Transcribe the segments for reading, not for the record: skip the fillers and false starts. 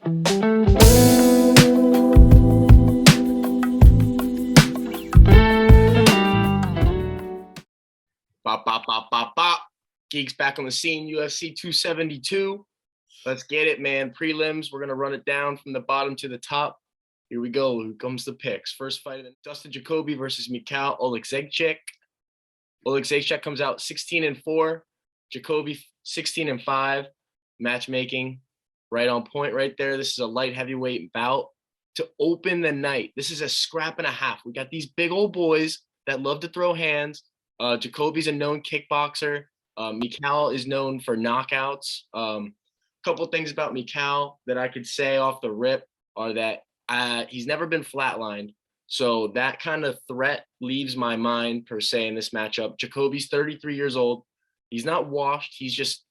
Bop, bop, bop, bop, bop. Geeks back on the scene, UFC 272. Let's get it, man. Prelims, we're going to run it down from the bottom to the top. Here we go. Here comes the picks. First fight, Dustin Jacoby versus Mikal Olexek. Olexek comes out 16-4. Jacoby 16-5. Matchmaking right on point right there. This is a light heavyweight bout to open the night. This is a scrap and a half. We got these big old boys that love to throw hands. Jacoby's a known kickboxer. Mikal is known for knockouts. Couple things about Mikal that I could say off the rip are that he's never been flatlined. So that kind of threat leaves my mind per se in this matchup. Jacoby's 33 years old. He's not washed. He's just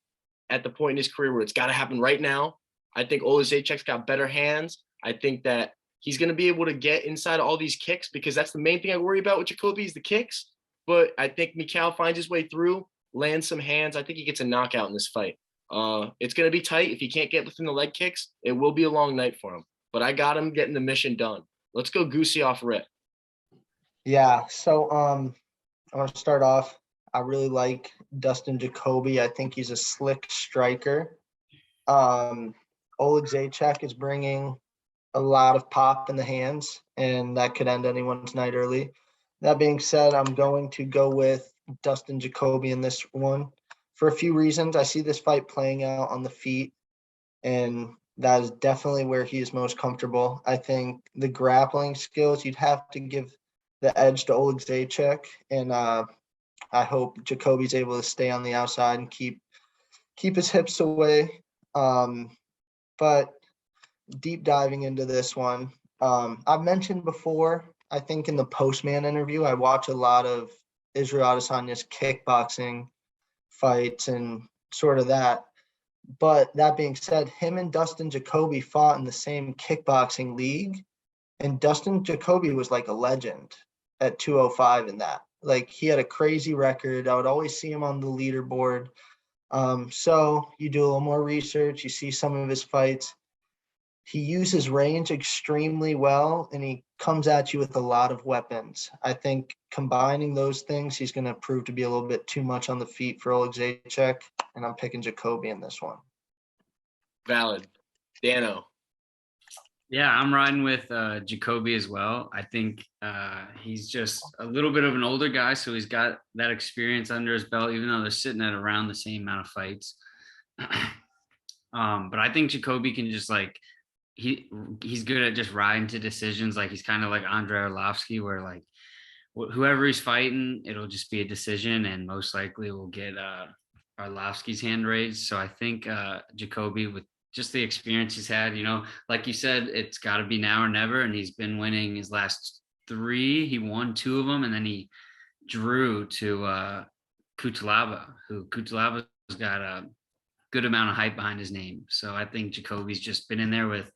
at the point in his career where it's got to happen right now. I think Olexek's got better hands. I think that he's going to be able to get inside all these kicks because that's the main thing I worry about with Jacoby is the kicks. But I think Mikal finds his way through, lands some hands. I think he gets a knockout in this fight. It's going to be tight. If he can't get within the leg kicks, it will be a long night for him. But I got him getting the mission done. Let's go Goosey off rip. Yeah, so I want to start off. I really like Dustin Jacoby. I think he's a slick striker. Olexek is bringing a lot of pop in the hands, and that could end anyone's night early. That being said, I'm going to go with Dustin Jacoby in this one for a few reasons. I see this fight playing out on the feet, and that is definitely where he is most comfortable. I think the grappling skills, you'd have to give the edge to Olexek, and I hope Jacoby's able to stay on the outside and keep his hips away. But deep diving into this one, I've mentioned before, I think in the Postman interview, I watch a lot of Israel Adesanya's kickboxing fights and sort of that. But that being said, him and Dustin Jacoby fought in the same kickboxing league, and Dustin Jacoby was like a legend at 205 in that. Like, he had a crazy record. I would always see him on the leaderboard. So you do a little more research, you see some of his fights. He uses range extremely well, and he comes at you with a lot of weapons. I think combining those things, he's going to prove to be a little bit too much on the feet for Olexek, and I'm picking Jacoby in this one. Valid. Dano. Yeah, I'm riding with Jacoby as well. I think he's just a little bit of an older guy, so he's got that experience under his belt, even though they're sitting at around the same amount of fights. But I think Jacoby can just he's good at just riding to decisions. Like, he's kind of like Andrei Arlovsky, where like whoever he's fighting, it'll just be a decision, and most likely we'll get Arlovsky's hand raised. So I think Jacoby, with just the experience he's had, like you said, it's got to be now or never, and he's been winning his last 3. He won 2 of them, and then he drew to Kutalaba's got a good amount of hype behind his name. So I think Jacoby's just been in there with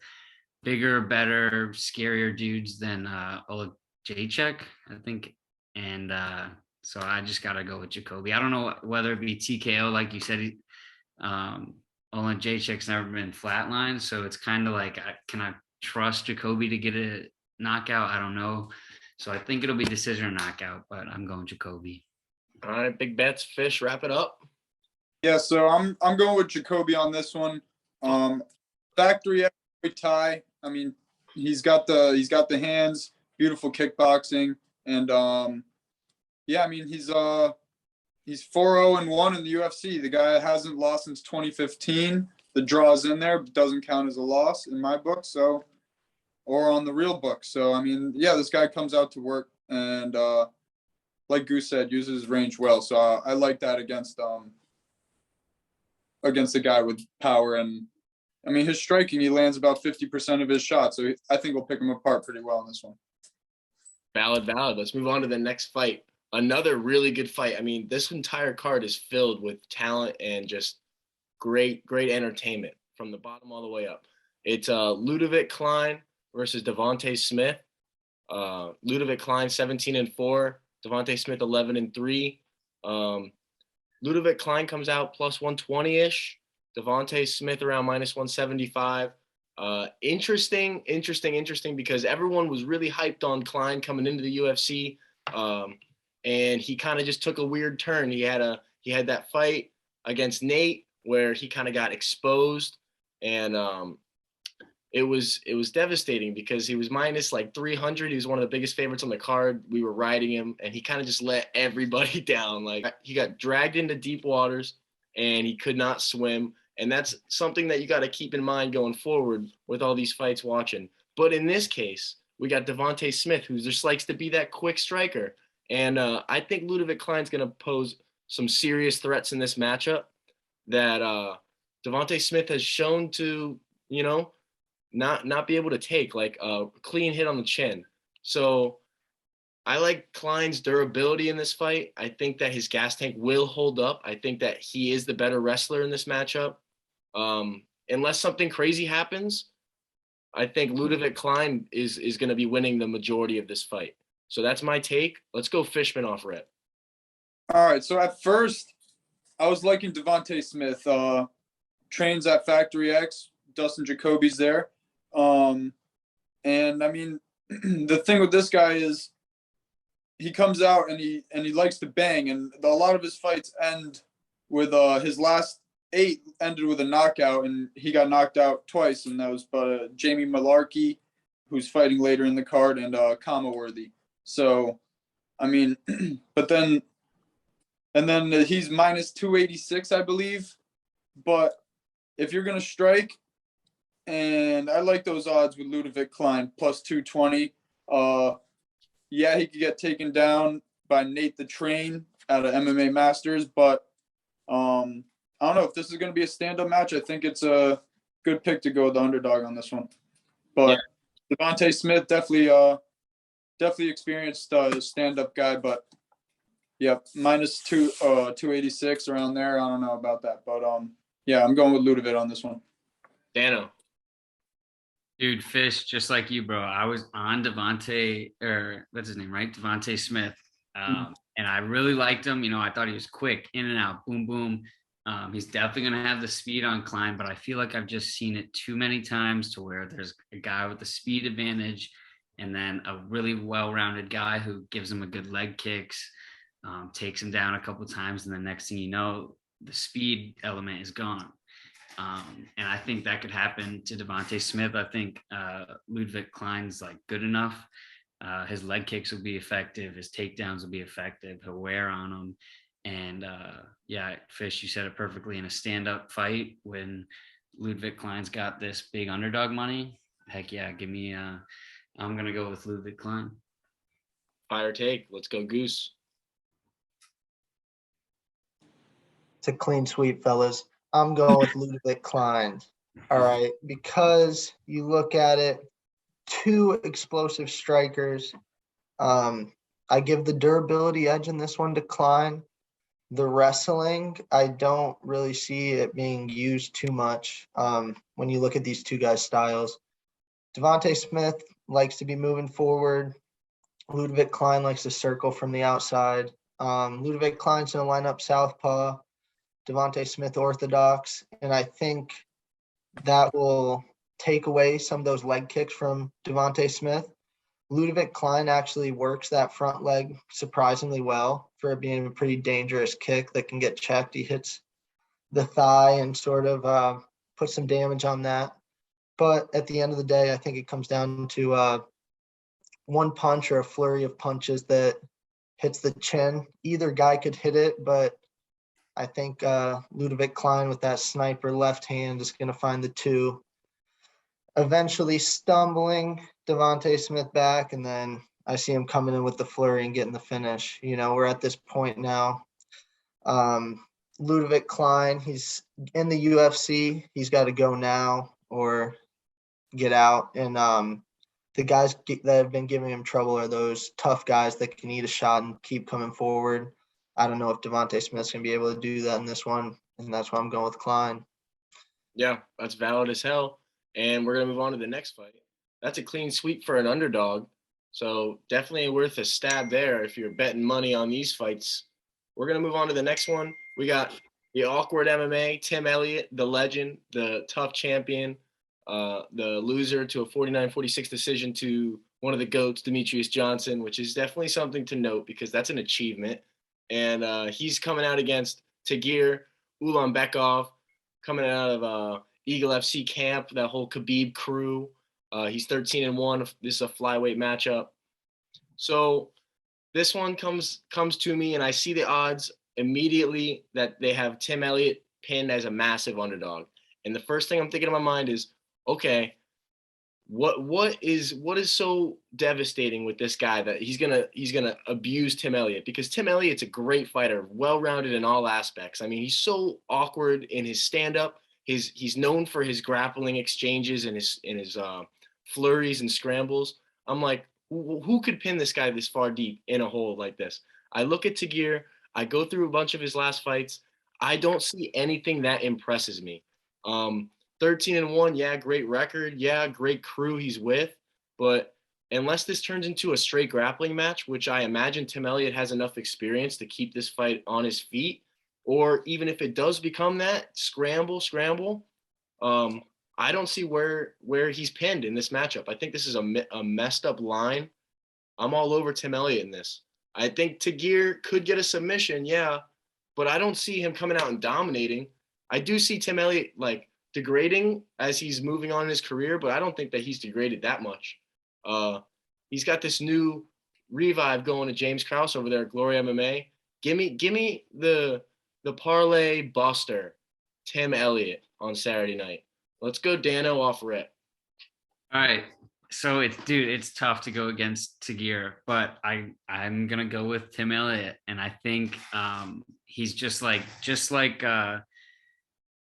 bigger, better, scarier dudes than Olexek, I think. And so I just got to go with Jacoby. I don't know whether it be TKO, like you said. Olexek's never been flatlined, so it's kind of like, can I trust Jacoby to get a knockout? I don't know. So I think it'll be decision or knockout, but I'm going Jacoby. All right, big bets. Fish, wrap it up. Yeah, so I'm going with Jacoby on this one. Factory tie. I mean, he's got the hands, beautiful kickboxing, and yeah, I mean, he's 4-0-1 in the UFC. The guy hasn't lost since 2015. The draw's in there, but doesn't count as a loss in my book. So, or on the real book. So, I mean, yeah, this guy comes out to work and, like Goose said, uses his range well. So I like that against a guy with power. And I mean, his striking, he lands about 50% of his shots. So I think we'll pick him apart pretty well in this one. Valid. Let's move on to the next fight. Another really good fight. I mean, this entire card is filled with talent and just great entertainment from the bottom all the way up. It's Ludovic Klein versus Devonte Smith. Ludovic Klein 17-4, Devonte Smith 11-3. Ludovic Klein comes out plus 120-ish. Devonte Smith around minus 175. Interesting because everyone was really hyped on Klein coming into the UFC. And he kind of just took a weird turn. He had that fight against Nate where he kind of got exposed, and it was devastating because he was minus like 300. He was one of the biggest favorites on the card. We were riding him, and he kind of just let everybody down. Like, he got dragged into deep waters, and he could not swim. And that's something that you got to keep in mind going forward with all these fights watching. But in this case, we got Devonte Smith, who just likes to be that quick striker. And I think Ludovic Klein's going to pose some serious threats in this matchup that Devonte Smith has shown to, not be able to take, like a clean hit on the chin. So I like Klein's durability in this fight. I think that his gas tank will hold up. I think that he is the better wrestler in this matchup. Unless something crazy happens, I think Ludovic Klein is going to be winning the majority of this fight. So that's my take. Let's go Fishman off rip. All right. So at first, I was liking Devonte Smith. Trains at Factory X. Dustin Jacoby's there. And I mean, the thing with this guy is he comes out and he likes to bang, and a lot of his fights end with his last 8 ended with a knockout, and he got knocked out twice, and that was Jamie Malarkey, who's fighting later in the card, and Kamaworthy. So, I mean, and then he's minus 286, I believe. But if you're gonna strike, and I like those odds with Ludovic Klein plus 220. Yeah, he could get taken down by Nate the Train at a MMA Masters, but I don't know if this is going to be a stand-up match. I think it's a good pick to go with the underdog on this one. But yeah. Devonte Smith definitely experienced stand-up guy, but yeah, minus 286 around there. I don't know about that, but yeah, I'm going with Ludovic on this one. Dano. Dude, Fish, just like you, bro. I was on Devonte, or what's his name, right? Devonte Smith. And I really liked him. I thought he was quick, in and out, boom, boom. He's definitely going to have the speed on Klein, but I feel like I've just seen it too many times to where there's a guy with the speed advantage and then a really well-rounded guy who gives him a good leg kicks, takes him down a couple of times, and the next thing you know, the speed element is gone. And I think that could happen to Devonte Smith. I think Ludovic Klein's like good enough. His leg kicks will be effective. His takedowns will be effective. He'll wear on them. And yeah, Fish, you said it perfectly. In a stand-up fight, when Ludovic Klein's got this big underdog money, heck yeah, give me. I'm gonna go with Ludovic Klein. Fire take. Let's go Goose. It's a clean sweep, fellas. I'm going with Ludovic Klein. All right, because you look at it, 2 explosive strikers. I give the durability edge in this one to Klein. The wrestling, I don't really see it being used too much when you look at these 2 guys' styles. Devonte Smith likes to be moving forward. Ludovic Klein likes to circle from the outside. Ludovic Klein's going to line up southpaw. Devonte Smith orthodox, and I think that will take away some of those leg kicks from Devonte Smith. Ludovic Klein actually works that front leg surprisingly well for it being a pretty dangerous kick that can get checked. He hits the thigh and sort of puts some damage on that. But at the end of the day, I think it comes down to one punch or a flurry of punches that hits the chin. Either guy could hit it, but I think Ludovic Klein with that sniper left hand is going to find the 2. Eventually stumbling Devonte Smith back, and then I see him coming in with the flurry and getting the finish. We're at this point now. Ludovic Klein, he's in the UFC. He's got to go now or get out. And the guys that have been giving him trouble are those tough guys that can eat a shot and keep coming forward. I don't know if Devonte Smith's going to be able to do that in this one, and that's why I'm going with Klein. Yeah, that's valid as hell. And we're going to move on to the next fight. That's a clean sweep for an underdog. So definitely worth a stab there if you're betting money on these fights. We're going to move on to the next one. We got the awkward MMA, Tim Elliott, the legend, the tough champion, the loser to a 49-46 decision to one of the GOATs, Demetrius Johnson, which is definitely something to note because that's an achievement. And he's coming out against Tagir Ulanbekov, coming out of Eagle FC camp, that whole Khabib crew. He's 13-1. This is a flyweight matchup. So this one comes to me, and I see the odds immediately that they have Tim Elliott pinned as a massive underdog. And the first thing I'm thinking in my mind is, okay, what is so devastating with this guy that he's gonna abuse Tim Elliott? Because Tim Elliott's a great fighter, well-rounded in all aspects. I mean, he's so awkward in his stand-up. He's known for his grappling exchanges and his flurries and scrambles. I'm like, who could pin this guy this far deep in a hole like this? I look at Tagir. I go through a bunch of his last fights. I don't see anything that impresses me. 13-1, yeah, great record. Yeah, great crew he's with. But unless this turns into a straight grappling match, which I imagine Tim Elliott has enough experience to keep this fight on his feet, or even if it does become that, scramble, I don't see where he's pinned in this matchup. I think this is a messed up line. I'm all over Tim Elliott in this. I think Tagir could get a submission, yeah, but I don't see him coming out and dominating. I do see Tim Elliott like degrading as he's moving on in his career, but I don't think that he's degraded that much. He's got this new revive going to James Krause over there at Glory MMA. Give me the parlay buster, Tim Elliott on Saturday night. Let's go Dano off rip. All right. So it's tough to go against Tagir, but I'm gonna go with Tim Elliott, and I think he's just like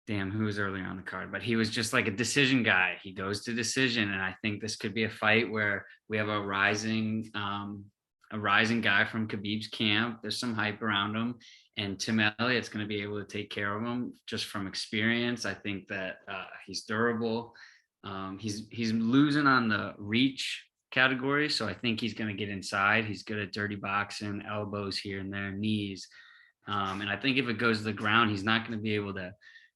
damn, who was earlier on the card, but he was just like a decision guy. He goes to decision, and I think this could be a fight where we have a rising guy from Khabib's camp. There's some hype around him, and Tim Elliott's going to be able to take care of him just from experience. I think that he's durable. He's losing on the reach category, so I think he's going to get inside. He's good at dirty boxing, elbows here and there, knees, and I think if it goes to the ground, he's not going to be able to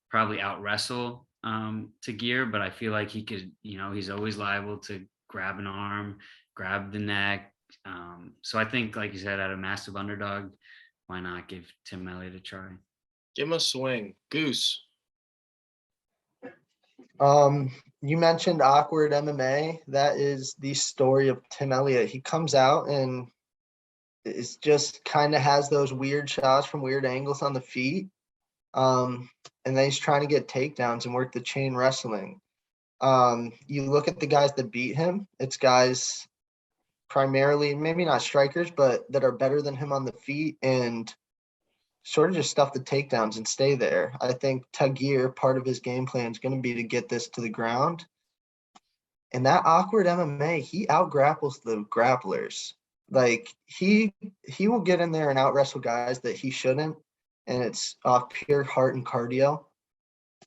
probably out wrestle Tagir, but I feel like he could, he's always liable to grab an arm, grab the neck. So I think, like you said, at a massive underdog, why not give Tim Elliott a try? Give him a swing. Goose. You mentioned awkward MMA. That is the story of Tim Elliott. He comes out and is just kind of has those weird shots from weird angles on the feet. And then he's trying to get takedowns and work the chain wrestling. You look at the guys that beat him, it's guys primarily, maybe not strikers, but that are better than him on the feet and sort of just stuff the takedowns and stay there. I think Tagir, part of his game plan is going to be to get this to the ground. And that awkward MMA, he out-grapples the grapplers. Like, he will get in there and out-wrestle guys that he shouldn't. And it's off pure heart and cardio.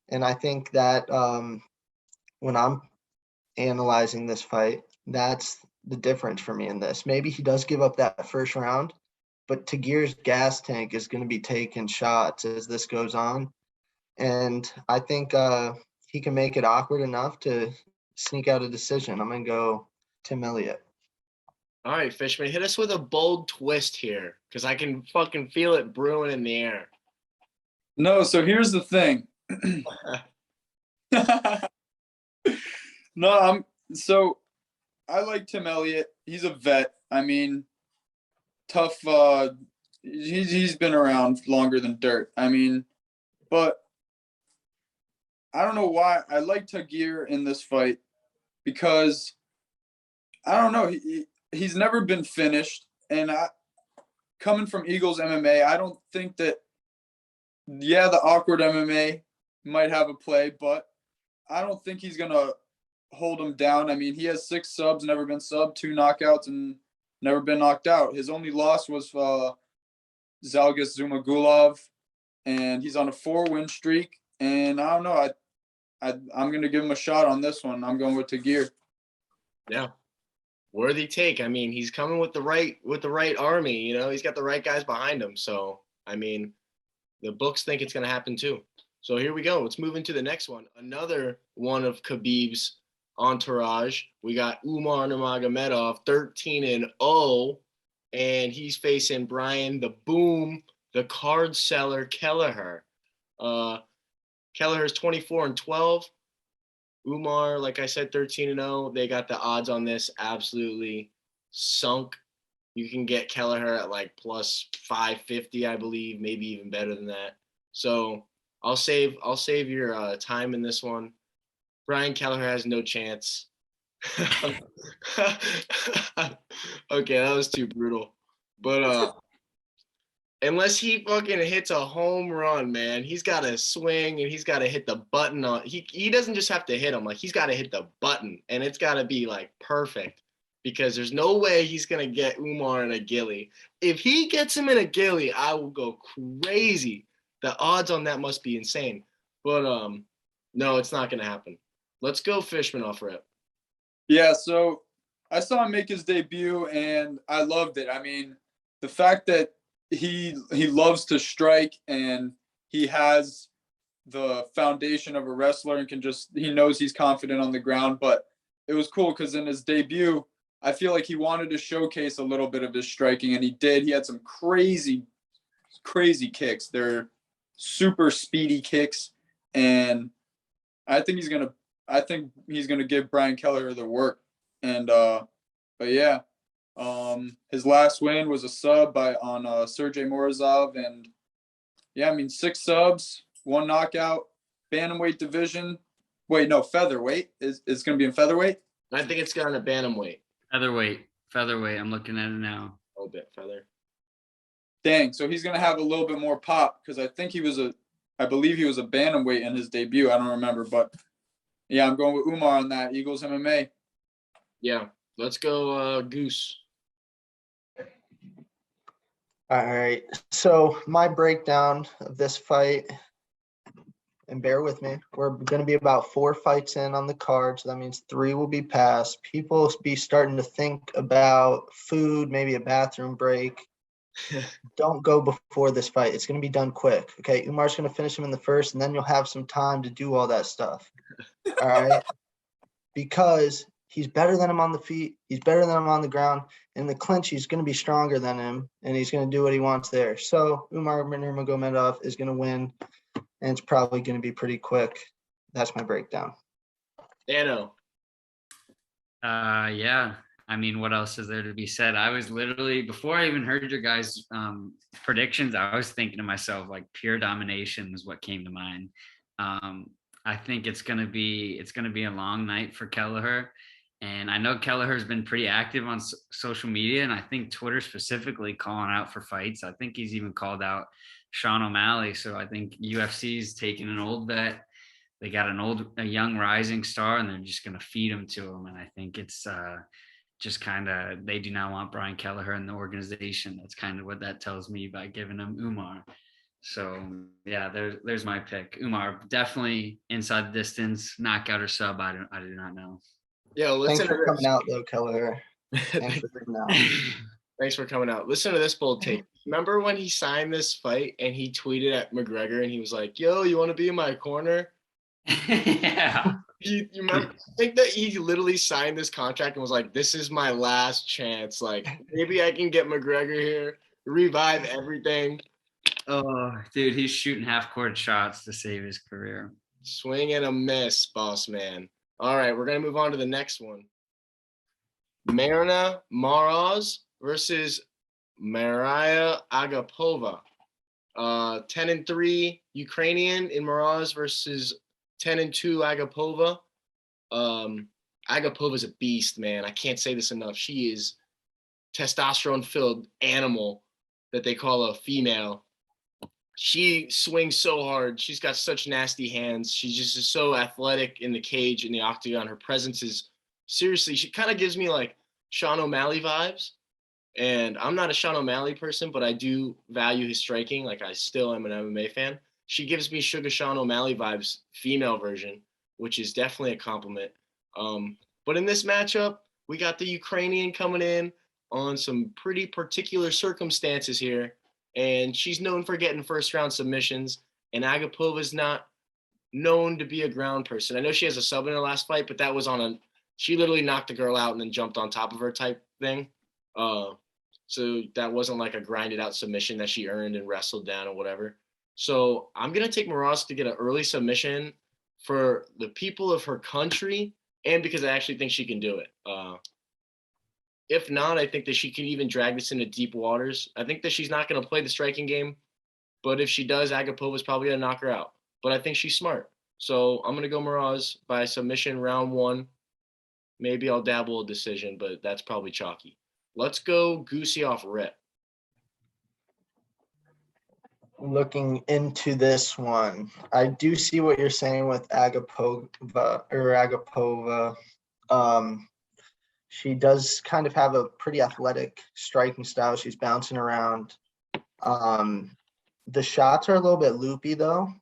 And I think that when I'm analyzing this fight, that's the difference for me in this. Maybe he does give up that first round, but Tagir's gas tank is going to be taking shots as this goes on. And I think he can make it awkward enough to sneak out a decision. I'm going to go Tim Elliott. All right, Fishman, hit us with a bold twist here because I can fucking feel it brewing in the air. No, so here's the thing. So I like Tim Elliott. He's a vet. I mean, tough. He's been around longer than dirt. I mean, but I don't know why I like Tagir in this fight because I don't know. He's never been finished, and coming from Eagles MMA, I don't think that. Yeah, the awkward MMA might have a play, but I don't think he's gonna hold him down. I mean, he has 6 subs, never been subbed, 2 knockouts, and never been knocked out. His only loss was Zhalgas Zhumagulov, and he's on a 4-win streak. And I don't know. I'm gonna give him a shot on this one. I'm going with Tagir. Yeah. Worthy take. I mean, he's coming with the right army, he's got the right guys behind him. So, I mean, the books think it's going to happen too. So here we go. Let's move into the next one. Another one of Khabib's entourage. We got Umar Magomedov, 13-0, and he's facing Brian the Boom, the card seller Kelleher. Kelleher's 24-12. Umar, like I said, 13-0. They got the odds on this absolutely sunk. You can get Kelleher at like plus 550, I believe, maybe even better than that. So I'll save your time in this one. Brian Kelleher has no chance. Okay, that was too brutal. But unless he fucking hits a home run, man, he's got to swing and he's got to hit the button on. He doesn't just have to hit him, like he's got to hit the button, and it's got to be like perfect, because there's no way he's gonna get Umar in a gilly. If he gets him in a gilly, I will go crazy. The odds on that must be insane. But no, it's not gonna happen. Let's go Fishman off rip. Yeah, so I saw him make his debut and I loved it. I mean, the fact that he loves to strike and he has the foundation of a wrestler and he knows he's confident on the ground. But it was cool because in his debut, I feel like he wanted to showcase a little bit of his striking, and he did. He had some crazy kicks. They're super speedy kicks, and I think he's gonna give Brian Kelleher the work. And but yeah, his last win was a sub on Sergey Morozov, and yeah, I mean 6 subs, 1 knockout, bantamweight division. Wait, no, featherweight is gonna be in featherweight. I think it's gonna bantamweight. Featherweight. I'm looking at it now. A little bit feather. Dang, so he's gonna have a little bit more pop, because I believe he was a bantamweight in his debut. I don't remember, but yeah, I'm going with Umar on that. Eagles MMA. Yeah, let's go Goose. All right. So my breakdown of this fight, and bear with me, we're going to be about 4 fights in on the card, so that means 3 will be passed. People will be starting to think about food, maybe a bathroom break. Don't go before this fight. It's going to be done quick. Okay, Umar's going to finish him in the first, and then you'll have some time to do all that stuff. All right? Because he's better than him on the feet. He's better than him on the ground. In the clinch, he's going to be stronger than him, and he's going to do what he wants there. So Umar Magomedov is going to win, and it's probably going to be pretty quick. That's my breakdown. Dano. Yeah. I mean, what else is there to be said? I was literally, before I even heard your guys' predictions, I was thinking to myself, like, pure domination is what came to mind. I think it's gonna be a long night for Kelleher, and I know Kelleher's been pretty active on social media, and I think Twitter specifically calling out for fights. I think he's even called out Sean O'Malley. So I think UFC's taking an old vet. They got a young rising star, and they're just gonna feed him to him. And I think it's just kind of, they do not want Brian Kelleher in the organization. That's kind of what that tells me by giving him Umar. So yeah, there's my pick. Umar, definitely inside the distance, knockout or sub. I do not know. Yeah, listen. Thanks for coming out though, Kelleher. Thanks for coming out. Thanks for coming out. Listen to this bold take. Remember when he signed this fight and he tweeted at McGregor and he was like, "Yo, you want to be in my corner?" Yeah. You remember? I think that he literally signed this contract and was like, "This is my last chance. Like, maybe I can get McGregor here, revive everything." Oh, dude, he's shooting half-court shots to save his career. Swing and a miss, boss man. All right, we're gonna move on to the next one. Marina Moroz versus Mariah Agapova. 10-3 Ukrainian in Moroz versus 10-2 Agapova. Agapova's a beast, man. I can't say this enough. She is testosterone-filled animal that they call a female. She swings so hard. She's got such nasty hands. She's just so athletic in the cage, in the octagon. Her presence is, seriously, she kind of gives me like Sean O'Malley vibes. And I'm not a Sean O'Malley person, but I do value his striking. Like, I still am an MMA fan. She gives me Sugar Sean O'Malley vibes, female version, which is definitely a compliment. But in this matchup, we got the Ukrainian coming in on some pretty particular circumstances here. And she's known for getting first-round submissions. And Agapova's not known to be a ground person. I know she has a sub in her last fight, but that was she literally knocked the girl out and then jumped on top of her type thing. So that wasn't like a grinded out submission that she earned and wrestled down or whatever. So I'm going to take Moroz to get an early submission for the people of her country and because I actually think she can do it. If not, I think that she can even drag this into deep waters. I think that she's not going to play the striking game, but if she does, Agapova is probably going to knock her out. But I think she's smart. So I'm going to go Moroz by submission round 1. Maybe I'll dabble a decision, but that's probably chalky. Let's go Goosey off rip. Looking into this one, I do see what you're saying with Agapova. She does kind of have a pretty athletic striking style. She's bouncing around. The shots are a little bit loopy though.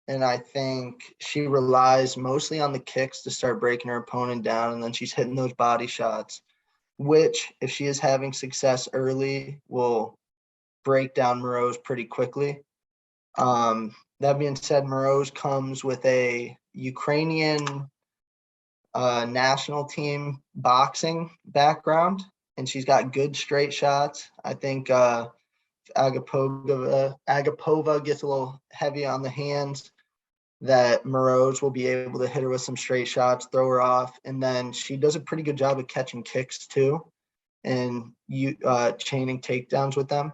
And I think she relies mostly on the kicks to start breaking her opponent down. And then she's hitting those body shots, which if she is having success early, will break down Moroz pretty quickly. That being said, Moroz comes with a Ukrainian national team boxing background, and she's got good straight shots. I think Agapova gets a little heavy on the hands, that Moroz will be able to hit her with some straight shots, throw her off, and then she does a pretty good job of catching kicks too and chaining takedowns with them.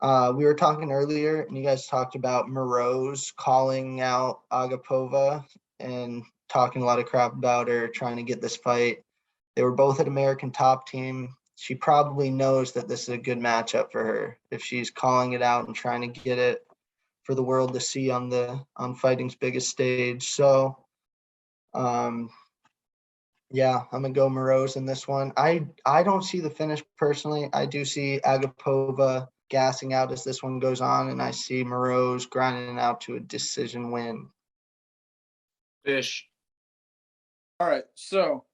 We were talking earlier, and you guys talked about Moroz calling out Agapova and talking a lot of crap about her, trying to get this fight. They were both at American Top Team. She probably knows that this is a good matchup for her if she's calling it out and trying to get it for the world to see on fighting's biggest stage. So, yeah, I'm gonna go Moroz in this one. I don't see the finish personally. I do see Agapova gassing out as this one goes on, and I see Moroz grinding out to a decision win. Fish. All right, so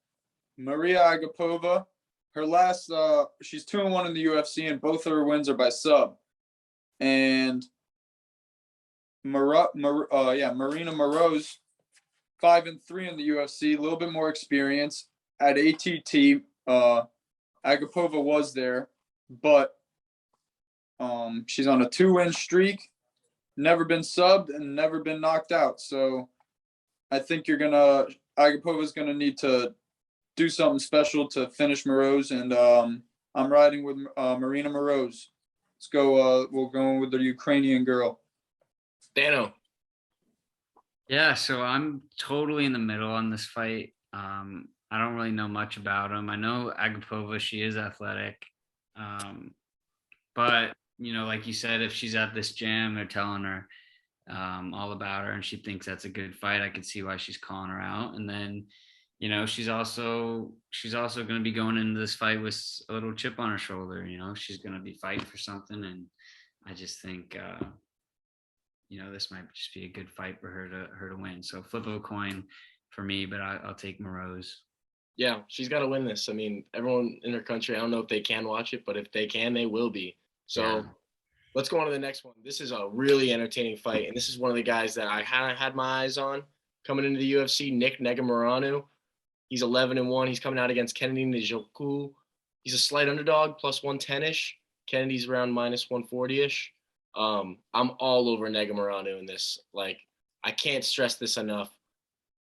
Maria Agapova, her last, she's 2-1 in the UFC, and both of her wins are by sub. And Marina Moroz, 5-3 in the UFC, a little bit more experience. At ATT, Agapova was there, but she's on a 2-win streak, never been subbed and never been knocked out. So I think Agapova's gonna need to do something special to finish Moroz, and I'm riding with Marina Moroz. Let's go. We'll go with the Ukrainian girl. Dano. Yeah, so I'm totally in the middle on this fight. I don't really know much about him. I know Agapova, she is athletic. But, like you said, if she's at this jam, they're telling her all about her and she thinks that's a good fight, I could see why she's calling her out. And then, she's also going to be going into this fight with a little chip on her shoulder. She's going to be fighting for something. And I just think, this might just be a good fight for her to win. So flip of a coin for me, but I'll take Moroz. Yeah, she's got to win this. I mean, everyone in her country, I don't know if they can watch it, but if they can, they will be. So yeah. Let's go on to the next one. This is a really entertaining fight, and this is one of the guys that I had my eyes on coming into the UFC, Nick Negumereanu. He's 11-1. He's coming out against Kennedy Nijoku. He's a slight underdog, plus 110-ish. Kennedy's around minus 140-ish. I'm all over Negumereanu in this. Like, I can't stress this enough.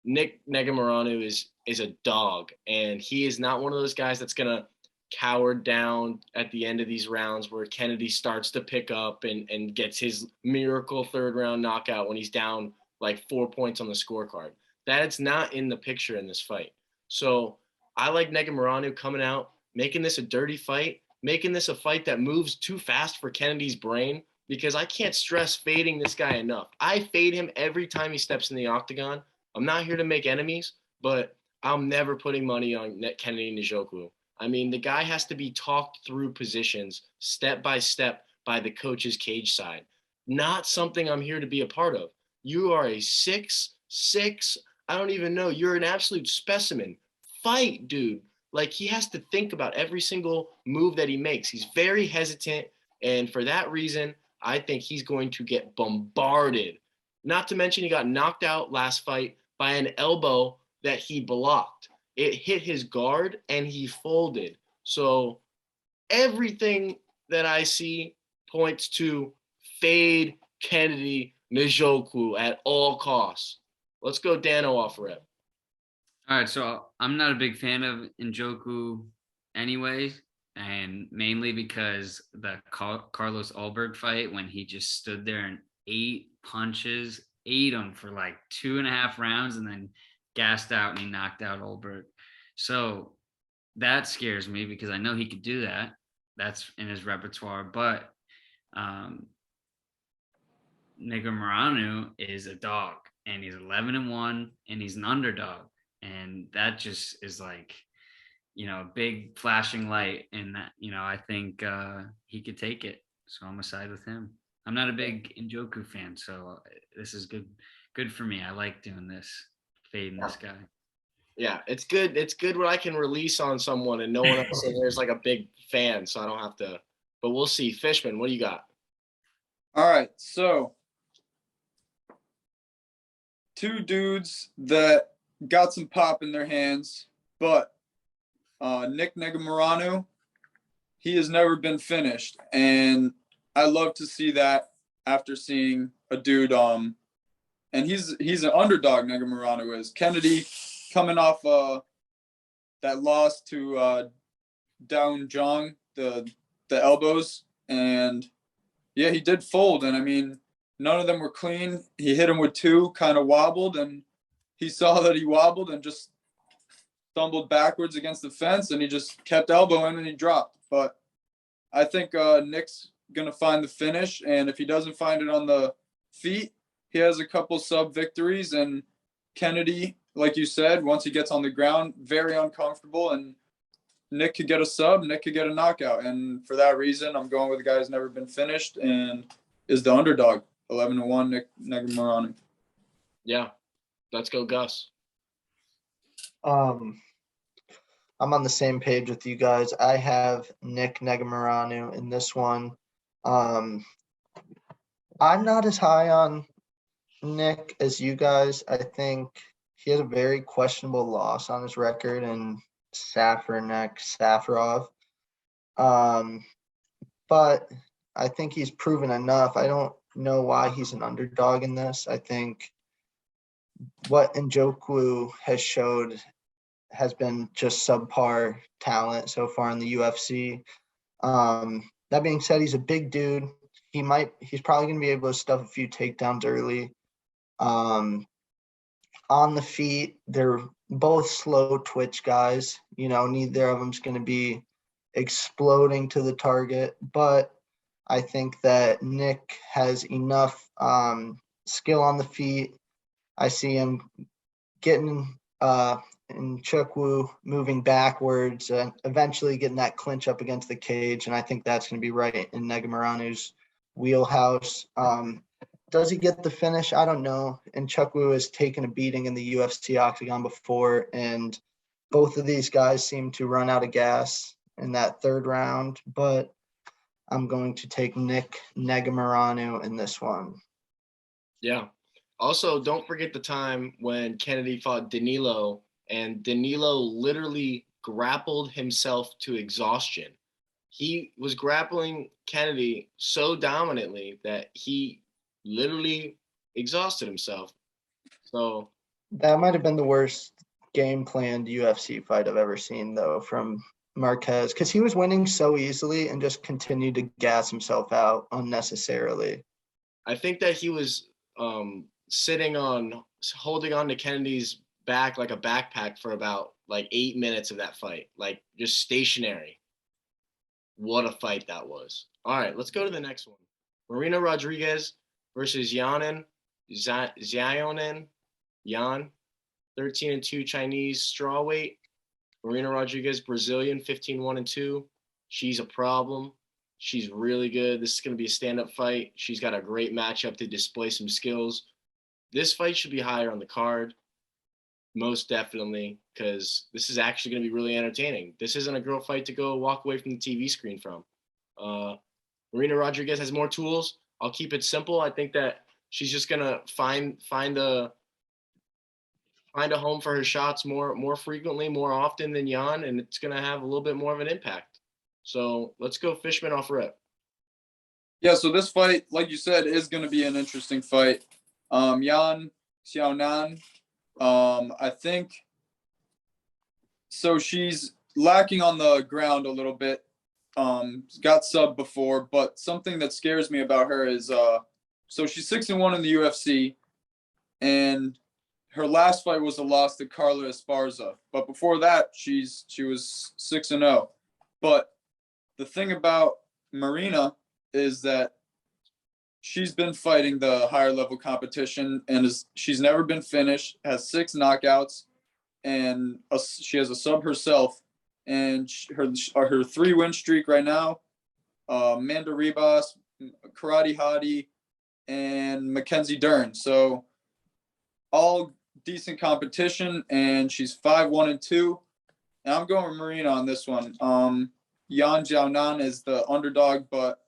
Nick Negumereanu is a dog, and he is not one of those guys that's gonna cower down at the end of these rounds where Kennedy starts to pick up and gets his miracle third round knockout when he's down like 4 points on the scorecard. That's not in the picture in this fight. So I like Negumereanu coming out, making this a dirty fight, making this a fight that moves too fast for Kennedy's brain, because I can't stress fading this guy enough. I fade him every time he steps in the octagon. I'm not here to make enemies, but I'm never putting money on Kennedy Nijoku. I mean, the guy has to be talked through positions step by step by the coach's cage side. Not something I'm here to be a part of. You are a 6'6", I don't even know. You're an absolute specimen. Fight, dude. Like, he has to think about every single move that he makes. He's very hesitant, and for that reason, I think he's going to get bombarded Not to mention he got knocked out last fight by an elbow that he blocked. It hit his guard and he folded. So everything that I see points to fade Kennedy Nijoku at all costs. Let's go Dano off rip. All right, so I'm not a big fan of Njoku anyways, and mainly because the Carlos Ulberg fight, when he just stood there and ate punches, ate him for like 2.5 rounds and then gassed out and he knocked out Ulberg. So that scares me because I know he could do that. That's in his repertoire. But Negumereanu is a dog, and he's 11-1, and he's an underdog, and that just is like, a big flashing light. And that, I think he could take it. So I'm gonna side with him. I'm not a big Njoku fan, so this is good for me. I like doing this, fading this guy. Yeah, it's good. It's good when I can release on someone and no one else in there's like a big fan, so I don't have to. But we'll see. Fishman, what do you got? All right, so two dudes that got some pop in their hands, but Nick Negumereanu, he has never been finished, and I love to see that after seeing a dude. And he's an underdog. Negumereanu is. Kennedy coming off that loss to Down Jong, the elbows, and yeah, he did fold, and I mean, none of them were clean. He hit him with two, kind of wobbled, and he saw that he wobbled and just stumbled backwards against the fence, and he just kept elbowing and he dropped. But I think Nick's going to find the finish, and if he doesn't find it on the feet, he has a couple sub victories, and Kennedy, like you said, once he gets on the ground, very uncomfortable, and Nick could get a sub, Nick could get a knockout. And for that reason, I'm going with the guy who's never been finished and is the underdog, 11-1, Nick Negumereanu. Yeah, let's go Gus. I'm on the same page with you guys. I have Nick Negumereanu in this one. I'm not as high on Nick as you guys. I think he had a very questionable loss on his record in Safarov. But I think he's proven enough. I don't know why he's an underdog in this. I think what Njoku has showed has been just subpar talent so far in the UFC. That being said, he's a big dude. He's probably going to be able to stuff a few takedowns early. On the feet, they're both slow twitch guys. Neither of them's going to be exploding to the target, but I think that Nick has enough skill on the feet. I see him getting Njoku moving backwards and eventually getting that clinch up against the cage, and I think that's going to be right in Negumereanu's wheelhouse. Does he get the finish? I don't know. And Njoku has taken a beating in the UFC octagon before, and both of these guys seem to run out of gas in that third round, but I'm going to take Nick Negumereanu in this one. Yeah. Also, don't forget the time when Kennedy fought Danilo, and Danilo literally grappled himself to exhaustion. He was grappling Kennedy so dominantly that he literally exhausted himself. So that might have been the worst game planned UFC fight I've ever seen, though, from Marquez, because he was winning so easily and just continued to gas himself out unnecessarily. I think that he was holding on to Kennedy's back like a backpack for about like 8 minutes of that fight, like just stationary. What a fight that was. All right, let's go to the next one. Marina Rodriguez versus Yan, 13-2 Chinese strawweight. Marina Rodriguez, Brazilian, 15-1-2. She's a problem. She's really good. This is going to be a stand-up fight. She's got a great matchup to display some skills. This fight should be higher on the card, most definitely, because this is actually going to be really entertaining. This isn't a girl fight to go walk away from the TV screen from. Marina Rodriguez has more tools. I'll keep it simple. I think that she's just gonna find a home for her shots more frequently, more often than Jan, and it's gonna have a little bit more of an impact. So let's go Fishman off rip. Yeah, so this fight, like you said, is going to be an interesting fight. Yan Xiaonan, I think, so she's lacking on the ground a little bit. Got subbed before, but something that scares me about her is, so she's 6-1 in the UFC, and her last fight was a loss to Carla Esparza. But before that, she was 6-0. But the thing about Marina is that she's been fighting the higher level competition and she's never been finished, has 6 knockouts, and she has a sub herself. And her 3-win streak right now, Amanda Ribas, Karate Hottie, and Mackenzie Dern. So all decent competition, and she's 5-1-2. And I'm going with Marina on this one. Yan Jiaonan is the underdog, but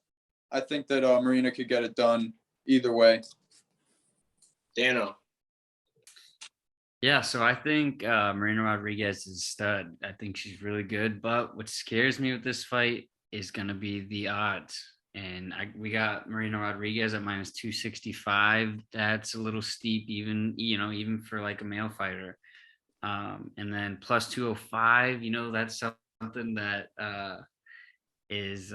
I think that Marina could get it done either way. Dano. Yeah, so I think Marina Rodriguez is a stud. I think she's really good. But what scares me with this fight is going to be the odds. And we got Marina Rodriguez at minus 265. That's a little steep, even for like a male fighter. And then plus 205, that's something that is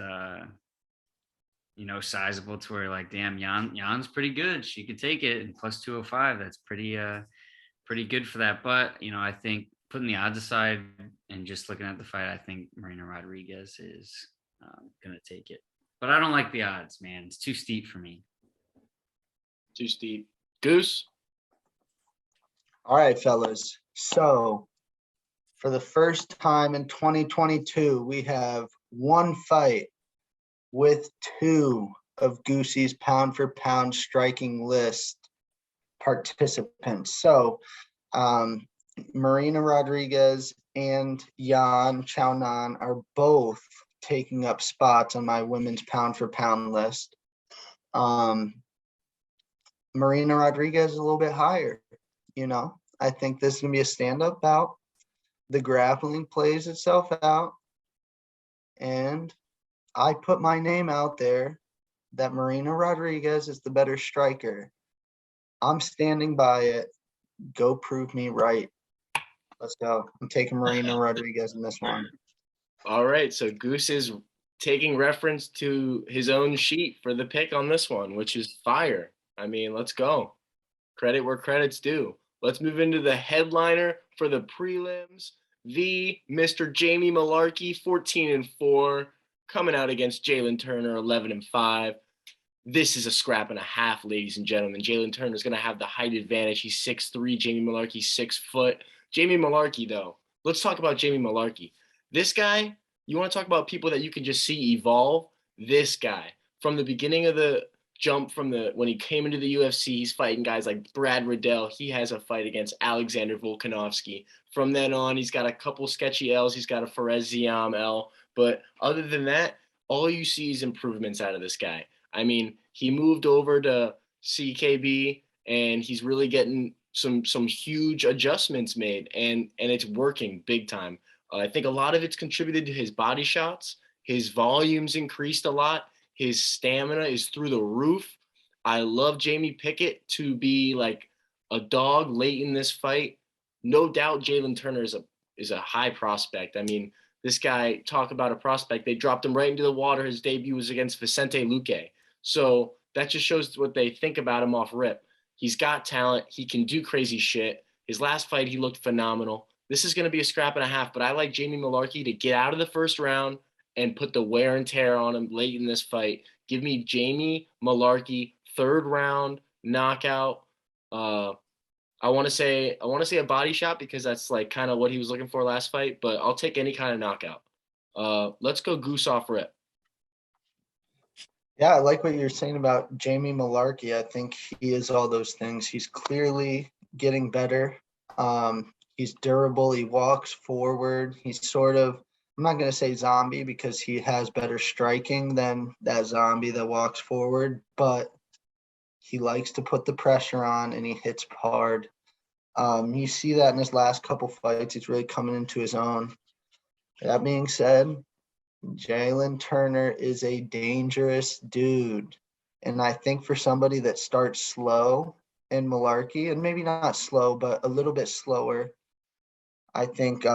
sizable to where like, damn, Jan's pretty good. She could take it. And plus 205, that's pretty good for that. But I think putting the odds aside and just looking at the fight, I think Marina Rodriguez is gonna take it. But I don't like the odds, man. It's too steep for me. Too steep. Goose. All right, fellas. So for the first time in 2022, we have one fight with 2 of Goosey's pound for pound striking list participants. So Marina Rodriguez and Yan Xiaonan are both taking up spots on my women's pound for pound list. Marina Rodriguez is a little bit higher. I think this is going to be a stand-up bout. The grappling plays itself out. And I put my name out there that Marina Rodriguez is the better striker. I'm standing by it. Go prove me right. Let's go. I'm taking Marina Rodriguez in this one. All right. So Goose is taking reference to his own sheet for the pick on this one, which is fire. I mean, let's go. Credit where credit's due. Let's move into the headliner for the prelims. The Mr. Jamie Malarkey, 14-4, coming out against Jalen Turner, 11-5. This is a scrap and a half, ladies and gentlemen. Jalen Turner is going to have the height advantage. He's 6'3", Jamie Malarkey 6 foot. Jamie Malarkey, though, let's talk about Jamie Malarkey. This guy, you want to talk about people that you can just see evolve? This guy, from the beginning of the jump, when he came into the UFC, he's fighting guys like Brad Riddell. He has a fight against Alexander Volkanovski. From then on, he's got a couple sketchy L's. He's got a Fares Ziam L. But other than that, all you see is improvements out of this guy. I mean, he moved over to CKB, and he's really getting some huge adjustments made, and it's working big time. I think a lot of it's contributed to his body shots. His volume's increased a lot. His stamina is through the roof. I love Jamie Pickett to be like a dog late in this fight. No doubt Jalen Turner is a high prospect. I mean, this guy, talk about a prospect. They dropped him right into the water. His debut was against Vicente Luque. So that just shows what they think about him off rip. He's got talent. He can do crazy shit. His last fight, he looked phenomenal. This is going to be a scrap and a half, but I like Jamie Malarkey to get out of the first round and put the wear and tear on him late in this fight. Give me Jamie Malarkey, 3rd round knockout. I want to say a body shot because that's like kind of what he was looking for last fight, but I'll take any kind of knockout. Let's go Goose off rip. Yeah, I like what you're saying about Jamie Malarkey. I think he is all those things. He's clearly getting better. He's durable. He walks forward. He's sort of, I'm not going to say zombie because he has better striking than that zombie that walks forward, but He likes to put the pressure on, and he hits hard. You see that in his last couple fights. He's really coming into his own. That being said, Jalen Turner is a dangerous dude. And I think for somebody that starts slow in Malarkey, and maybe not slow, but a little bit slower, I think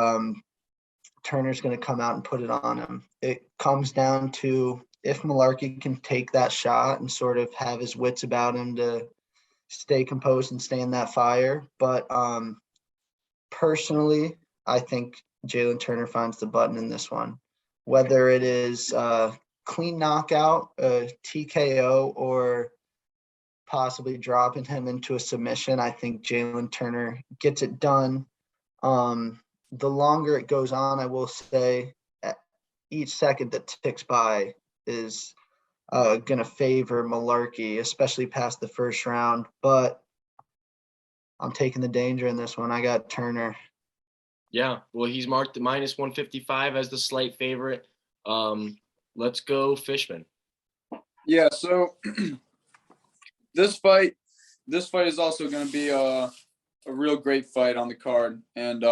Turner's going to come out and put it on him. It comes down to if Malarkey can take that shot and sort of have his wits about him to stay composed and stay in that fire. But personally, I think Jalen Turner finds the button in this one. Whether it is clean knockout, TKO, or possibly dropping him into a submission, I think Jalen Turner gets it done. The longer it goes on, I will say each second that ticks by is going to favor Malarkey, especially past the first round. But I'm taking the danger in this one. I got Turner. Yeah, well, he's marked the minus 155 as the slight favorite. Let's go Fishman. Yeah, so this fight is also going to be a real great fight on the card. And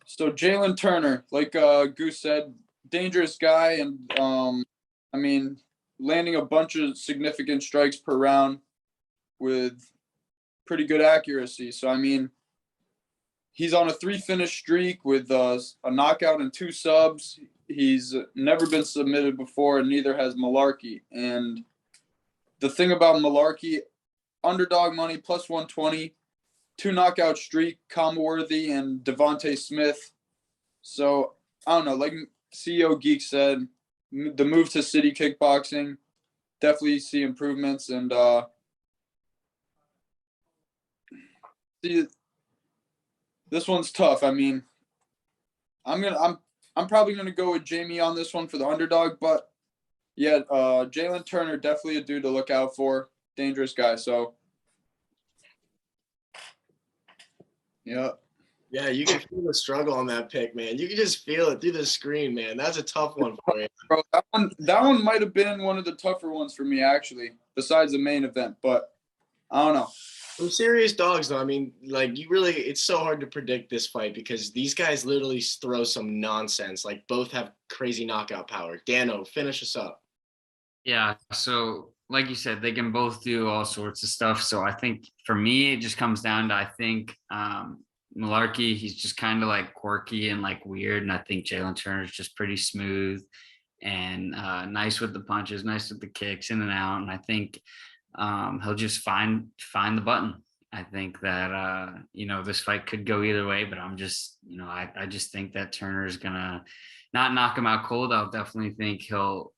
so Jalen Turner, like Goose said, dangerous guy, and I mean, landing a bunch of significant strikes per round with pretty good accuracy. So I mean, he's on a 3-finish streak with a knockout and 2 subs. He's never been submitted before, and neither has Malarkey. And the thing about Malarkey, underdog money plus 120, 2 knockout streak, Comworthy and Devonte Smith. So I don't know, like CEO Geeks said, the move to city kickboxing, definitely see improvements. And see, this one's tough. I mean, I'm probably gonna go with Jamie on this one for the underdog, but yeah, Jalen Turner, definitely a dude to look out for. Dangerous guy. So yeah. Yeah, you can feel the struggle on that pick, man. You can just feel it through the screen, man. That's a tough one for you. Bro, that one might have been one of the tougher ones for me, actually, besides the main event. But I don't know. Some serious dogs, though. I mean, like, it's so hard to predict this fight because these guys literally throw some nonsense. Like, both have crazy knockout power. Dano, finish us up. Yeah, so like you said, they can both do all sorts of stuff. So I think for me, it just comes down to, I think Malarkey, he's just kind of like quirky and like weird. And I think Jalen Turner's just pretty smooth and nice with the punches, nice with the kicks, in and out. And I think he'll just find the button. I think that, this fight could go either way, but I'm just, I just think that Turner's going to not knock him out cold. I'll definitely think he'll,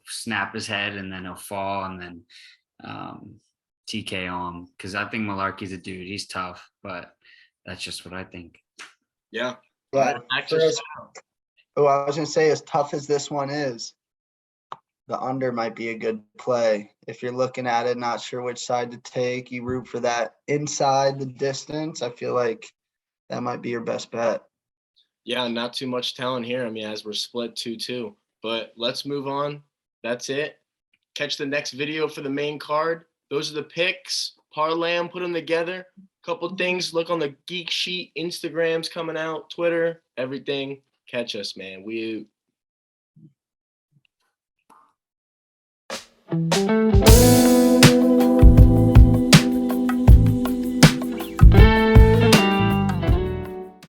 snap his head and then he'll fall and then TKO him, because I think Malarkey's a dude. He's tough, but that's just what I think. Yeah. Yeah. I was going to say, as tough as this one is, the under might be a good play. If you're looking at it, not sure which side to take, you root for that inside the distance. I feel like that might be your best bet. Yeah, not too much telling here. I mean, as we're split 2-2. But let's move on. That's it. Catch the next video for the main card. Those are the picks. Parlay them, put them together. Couple things. Look on the Geek Sheet. Instagram's coming out. Twitter. Everything. Catch us, man. We